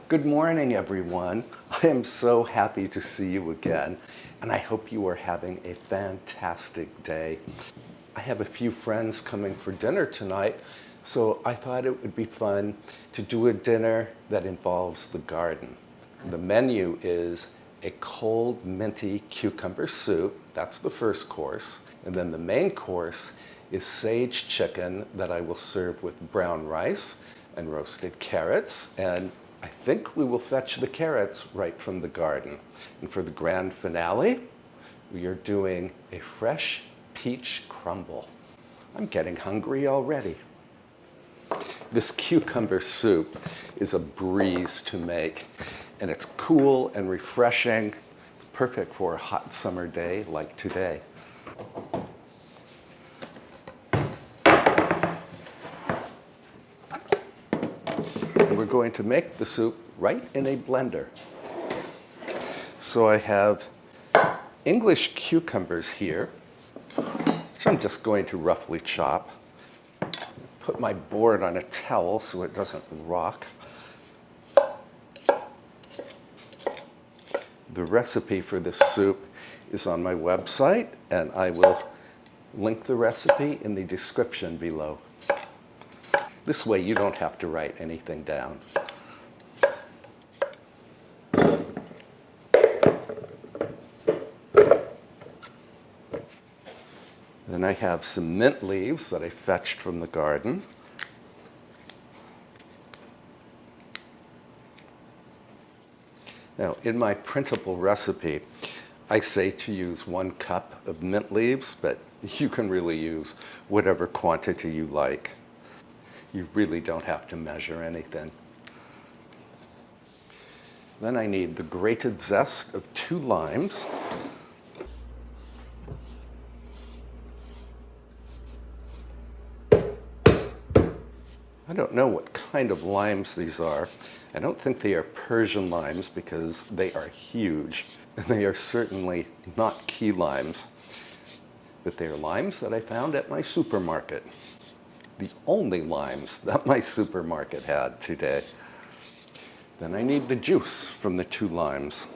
Good morning, everyone. I am so happy to see you again, and I hope you are having a fantastic day. I have a few friends coming for dinner tonight, so I thought it would be fun to do a dinner that involves the garden. The menu is a cold minty cucumber soup. That's the first course. And then the main course is sage chicken that I will serve with brown rice and roasted carrots. And I think we will fetch the carrots right from the garden. And for the grand finale, we are doing a fresh peach crumble. I'm getting hungry already. This cucumber soup is a breeze to make, and it's cool and refreshing. It's perfect for a hot summer day like today. And we're going to make the soup right in a blender. So I have English cucumbers here, which I'm just going to roughly chop. Put my board on a towel so it doesn't rock. The recipe for this soup is on my website, and I will link the recipe in the description below. This way you don't have to write anything down. Then I have some mint leaves that I fetched from the garden. Now, in my printable recipe, I say to use 1 cup of mint leaves, but you can really use whatever quantity you like. You really don't have to measure anything. Then I need the grated zest of 2 limes. I don't know what kind of limes these are. I don't think they are Persian limes because they are huge. And they are certainly not key limes. But they are limes that I found at my supermarket. The only limes that my supermarket had today. Then I need the juice from the 2 limes.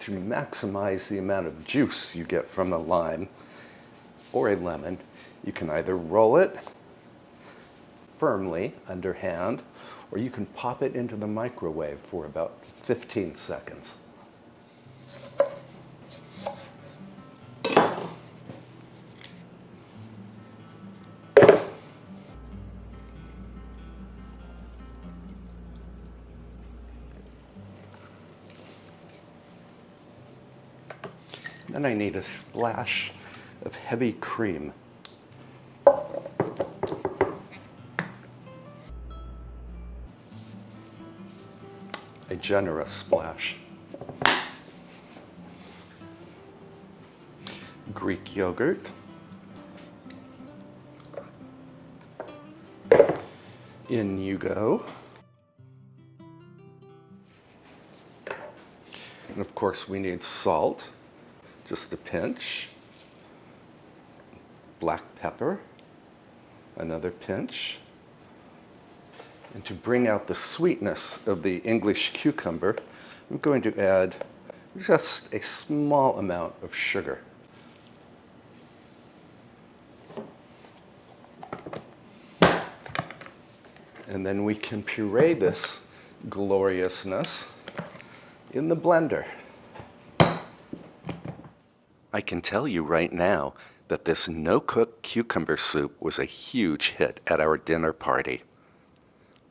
To maximize the amount of juice you get from a lime or a lemon, you can either roll it firmly underhand, or you can pop it into the microwave for about 15 seconds. Then I need a splash of heavy cream. A generous splash. Greek yogurt. In you go. And of course we need salt, just a pinch. Black pepper, another pinch. And to bring out the sweetness of the English cucumber, I'm going to add just a small amount of sugar. And then we can puree this gloriousness in the blender. I can tell you right now that this no-cook cucumber soup was a huge hit at our dinner party.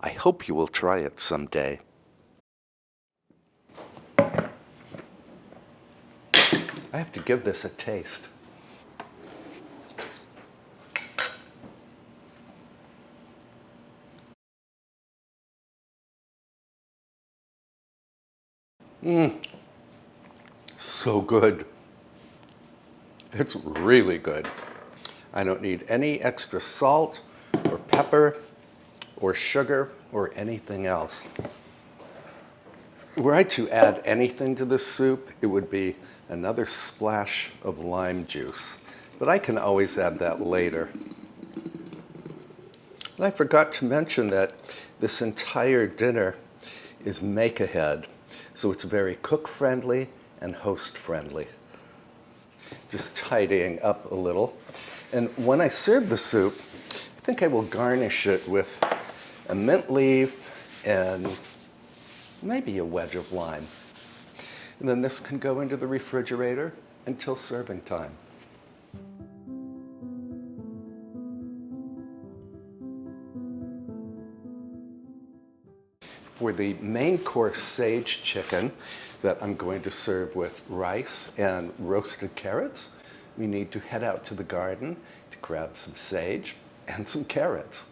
I hope you will try it someday. I have to give this a taste. So good. It's really good. I don't need any extra salt or pepper or sugar or anything else. Were I to add anything to this soup, it would be another splash of lime juice. But I can always add that later. And I forgot to mention that this entire dinner is make-ahead, so it's very cook-friendly and host-friendly. Just tidying up a little. And when I serve the soup, I think I will garnish it with a mint leaf and maybe a wedge of lime. And then this can go into the refrigerator until serving time. For the main course sage chicken that I'm going to serve with rice and roasted carrots, we need to head out to the garden to grab some sage and some carrots.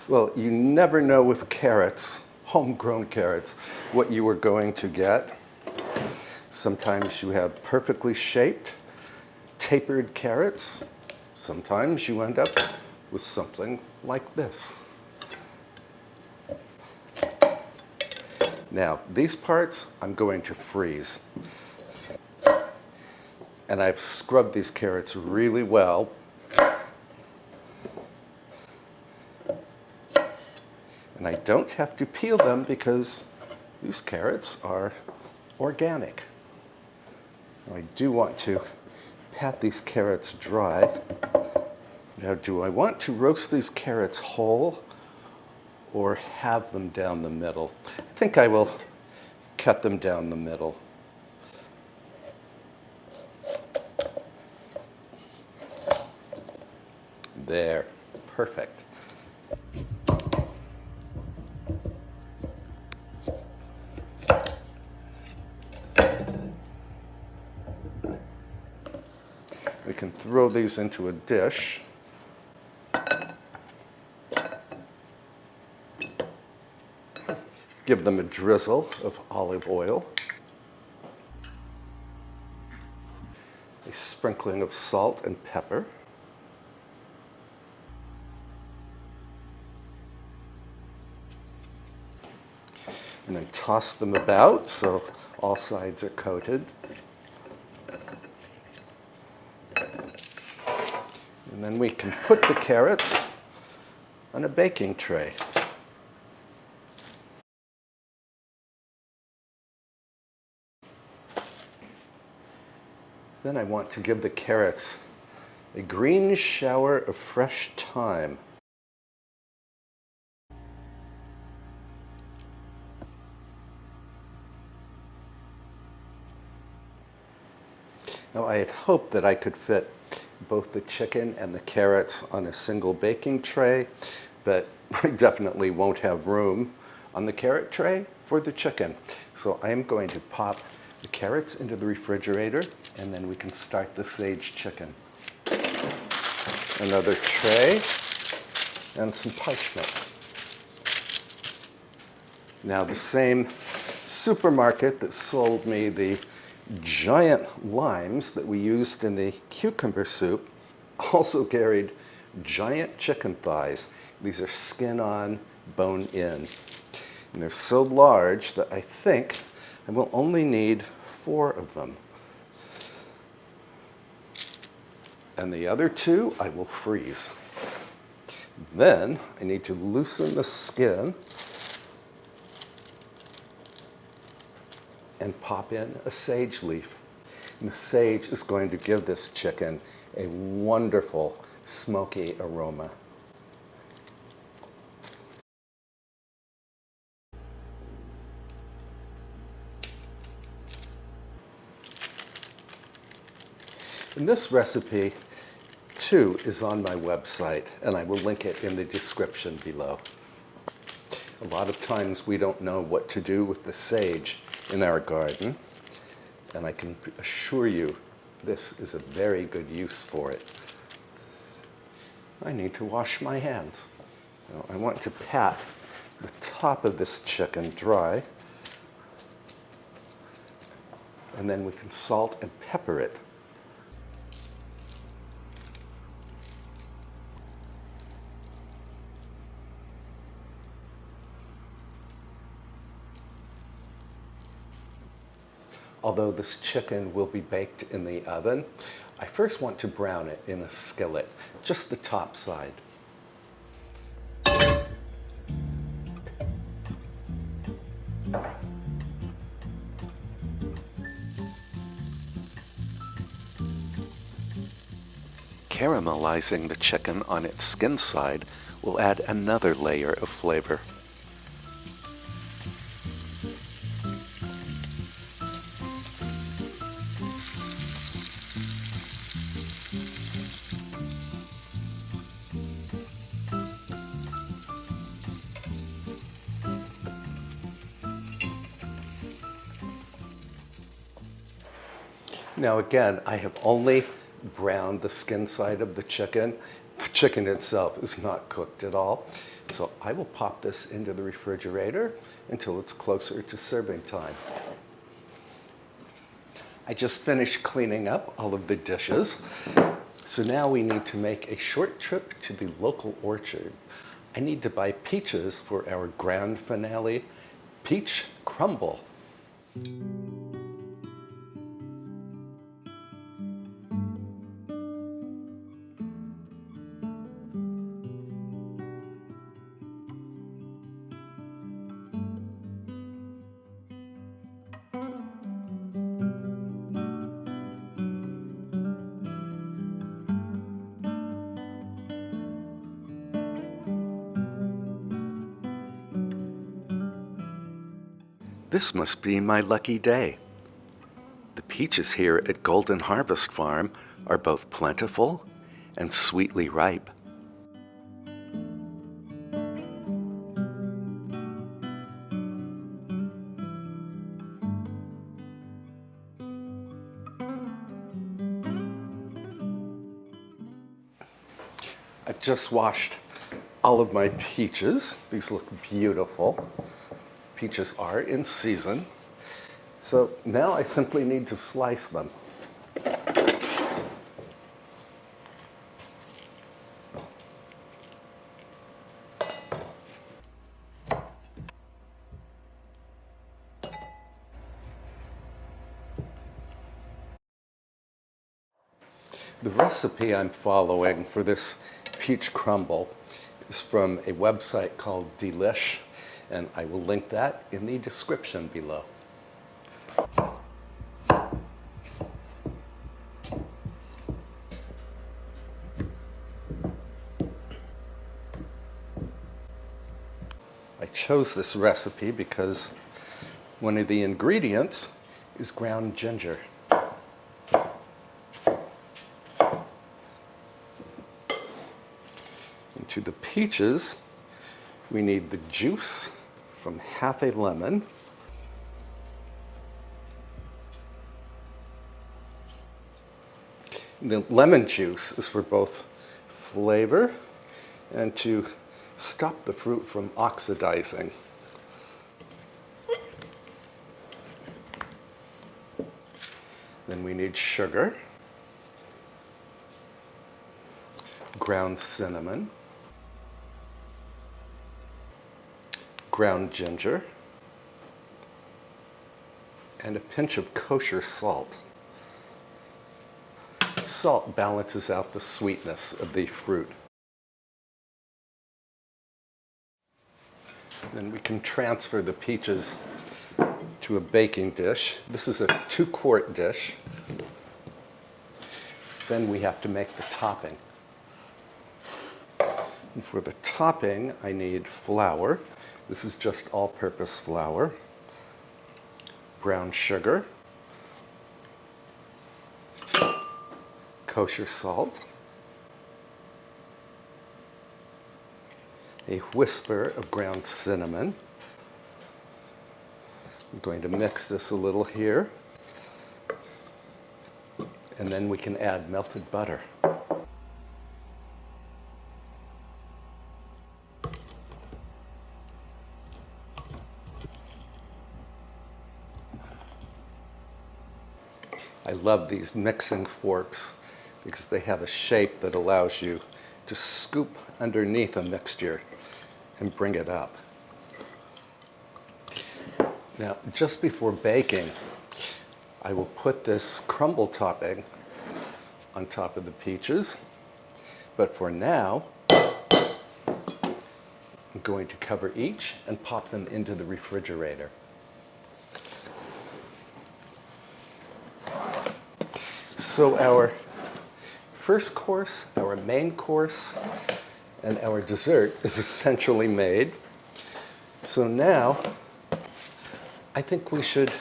Well, you never know with carrots, homegrown carrots, what you are going to get. Sometimes you have perfectly shaped, tapered carrots. Sometimes you end up with something like this. Now, these parts I'm going to freeze. And I've scrubbed these carrots really well. And I don't have to peel them because these carrots are organic. I do want to pat these carrots dry. Now, do I want to roast these carrots whole or have them down the middle? I think I will cut them down the middle. There, perfect. We can throw these into a dish. Give them a drizzle of olive oil. A sprinkling of salt and pepper. And then toss them about so all sides are coated. And then we can put the carrots on a baking tray. Then I want to give the carrots a green shower of fresh thyme. Now, I had hoped that I could fit both the chicken and the carrots on a single baking tray, but I definitely won't have room on the carrot tray for the chicken. So I am going to pop the carrots into the refrigerator, and then we can start the sage chicken. Another tray and some parchment. Now, the same supermarket that sold me the giant limes that we used in the cucumber soup also carried giant chicken thighs. These are skin on, bone in. And they're so large that I think I will only need 4 of them. And the other 2 I will freeze. Then I need to loosen the skin and pop in a sage leaf. And the sage is going to give this chicken a wonderful smoky aroma. And this recipe, too, is on my website, and I will link it in the description below. A lot of times we don't know what to do with the sage in our garden, and I can assure you this is a very good use for it. I need to wash my hands. Now, I want to pat the top of this chicken dry, and then we can salt and pepper it. Although this chicken will be baked in the oven, I first want to brown it in a skillet, just the top side. Caramelizing the chicken on its skin side will add another layer of flavor. Now again, I have only browned the skin side of the chicken. The chicken itself is not cooked at all. So I will pop this into the refrigerator until it's closer to serving time. I just finished cleaning up all of the dishes. So now we need to make a short trip to the local orchard. I need to buy peaches for our grand finale, peach crumble. This must be my lucky day. The peaches here at Golden Harvest Farm are both plentiful and sweetly ripe. I've just washed all of my peaches. These look beautiful. Peaches are in season. So now I simply need to slice them. The recipe I'm following for this peach crumble is from a website called Delish, and I will link that in the description below. I chose this recipe because one of the ingredients is ground ginger. To the peaches, we need the juice from half a lemon, the lemon juice is for both flavor and to stop the fruit from oxidizing. Then we need sugar, ground cinnamon, ground ginger, and a pinch of kosher salt. Salt balances out the sweetness of the fruit. Then we can transfer the peaches to a baking dish. This is a 2-quart dish. Then we have to make the topping. And for the topping, I need flour. This is just all-purpose flour, brown sugar, kosher salt, a whisper of ground cinnamon. I'm going to mix this a little here, and then we can add melted butter. I love these mixing forks because they have a shape that allows you to scoop underneath a mixture and bring it up. Now, just before baking, I will put this crumble topping on top of the peaches. But for now, I'm going to cover each and pop them into the refrigerator. So our first course, our main course, and our dessert is essentially made. So now, I think we should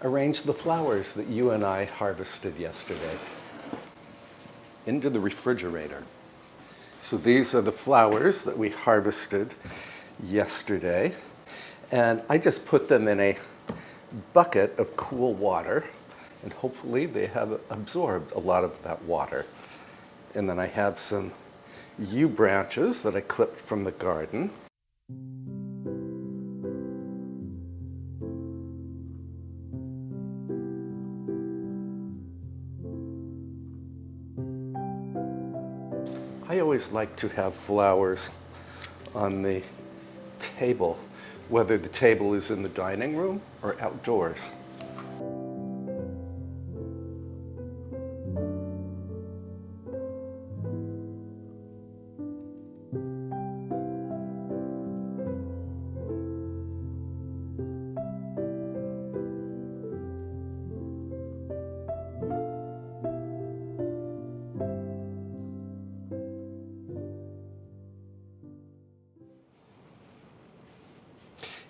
arrange the flowers that you and I harvested yesterday into the refrigerator. So these are the flowers that we harvested yesterday. And I just put them in a bucket of cool water. And hopefully they have absorbed a lot of that water. And then I have some yew branches that I clipped from the garden. I always like to have flowers on the table, whether the table is in the dining room or outdoors.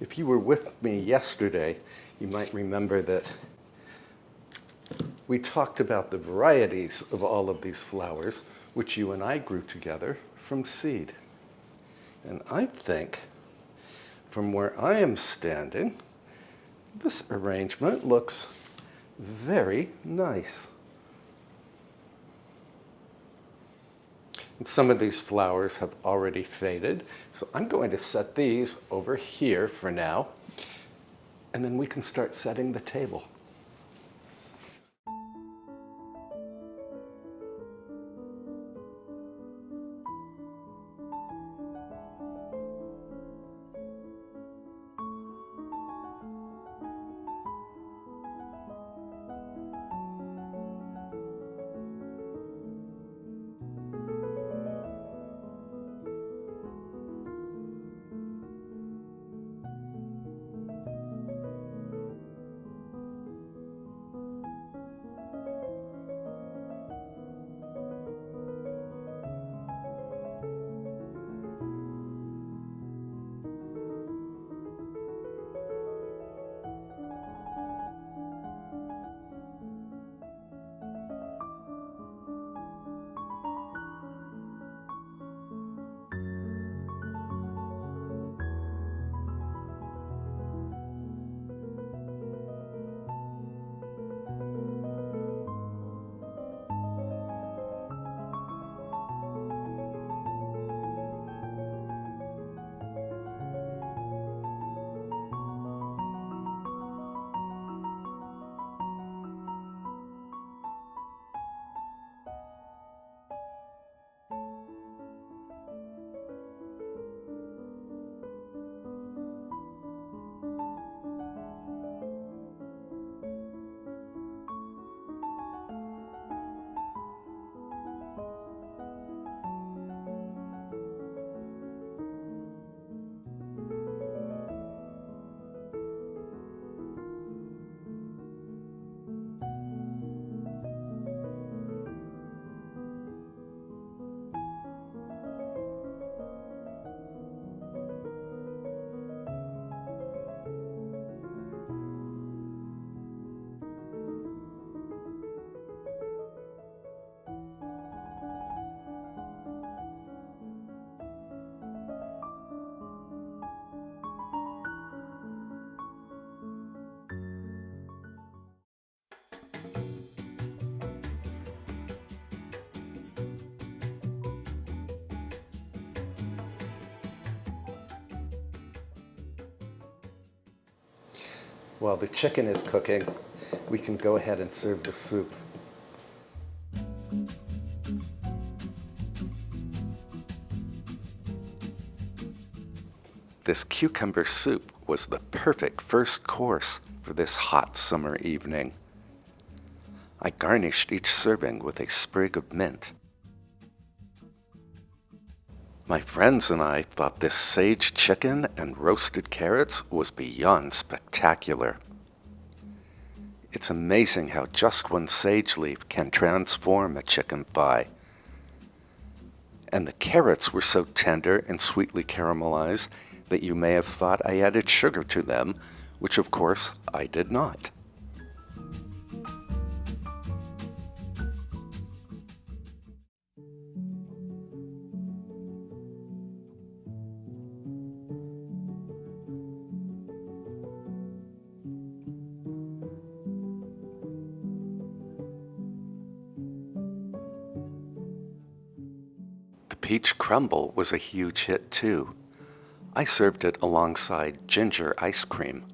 If you were with me yesterday, you might remember that we talked about the varieties of all of these flowers, which you and I grew together from seed. And I think, from where I am standing, this arrangement looks very nice. And some of these flowers have already faded, so I'm going to set these over here for now, and then we can start setting the table. While the chicken is cooking, we can go ahead and serve the soup. This cucumber soup was the perfect first course for this hot summer evening. I garnished each serving with a sprig of mint. My friends and I thought this sage chicken and roasted carrots was beyond spectacular. It's amazing how just one sage leaf can transform a chicken thigh. And the carrots were so tender and sweetly caramelized that you may have thought I added sugar to them, which of course I did not. The peach crumble was a huge hit too. I served it alongside ginger ice cream.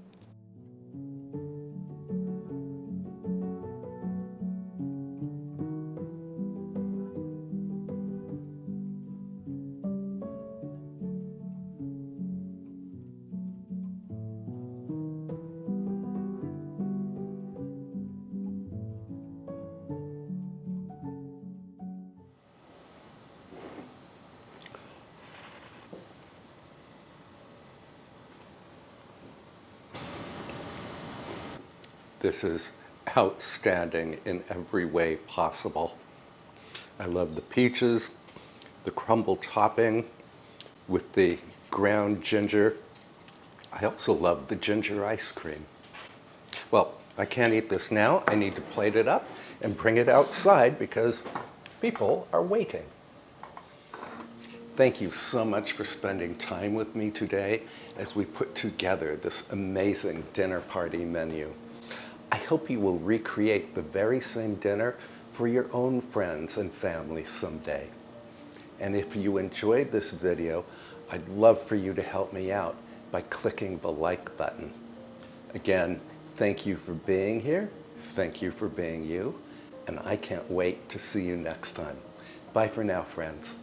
This is outstanding in every way possible. I love the peaches, the crumble topping with the ground ginger. I also love the ginger ice cream. Well, I can't eat this now. I need to plate it up and bring it outside because people are waiting. Thank you so much for spending time with me today as we put together this amazing dinner party menu. I hope you will recreate the very same dinner for your own friends and family someday. And if you enjoyed this video, I'd love for you to help me out by clicking the like button. Again, thank you for being here. Thank you for being you. And I can't wait to see you next time. Bye for now, friends.